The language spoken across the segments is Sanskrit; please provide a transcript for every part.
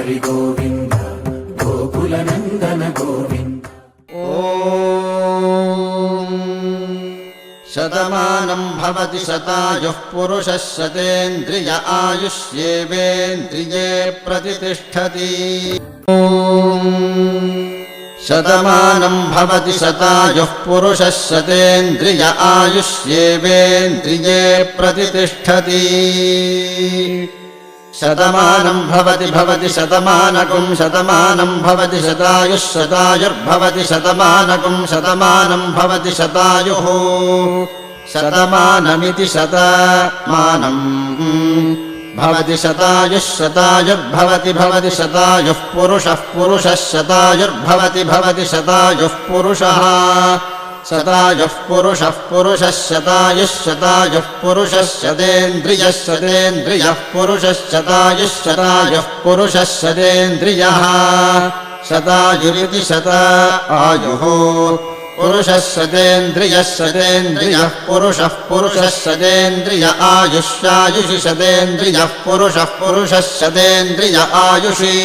हरि गोविन्द गोकुलनन्दन गोविन्द। शतमानं भवति शतायुः पुरुषः शतेन्द्रिय आयुष्येवेन्द्रिये प्रतिष्ठति। शतमानं भवति शतायुः पुरुषः शतेन्द्रिय आयुष्येवेन्द्रिये प्रतिष्ठति। शतमानं भवति शतमानकं शतमानं भवति शतायुः शतायुर्भवति शतमानकं शतमानं भवति शतायुः शतमानमिति शतमानं भवति शतायुः शतायुर्भवति भवति शतायुः पुरुषः पुरुषः शतायुर्भवति भवति शतायुः पुरुषः शतायुः पुरुषः पुरुषः शतायुः शतायुः पुरुषः शतेन्द्रियः शतेन्द्रियः पुरुषः शतायुः शतायुः पुरुषः शतेन्द्रियः शतायुरिति शतायुः पुरुषः शतेन्द्रियः शतेन्द्रियः पुरुषः पुरुषः शतेन्द्रिय आयुष्यायुषि शतेन्द्रियः पुरुषः पुरुषः शतेन्द्रिय आयुषि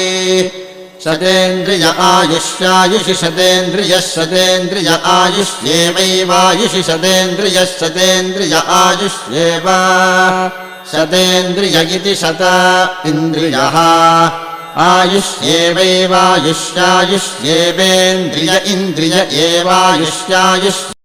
शतेन्द्रिय आयुष्यायुषि शतेन्द्रियः शतेन्द्रिय आयुष्येवैवायुषि शतेन्द्रियः शतेन्द्रिय आयुष्येव शतेन्द्रिय इति शत इन्द्रियः आयुष्येवैवायुष्यायुष्येवेन्द्रिय इन्द्रिय एवायुष्यायुष्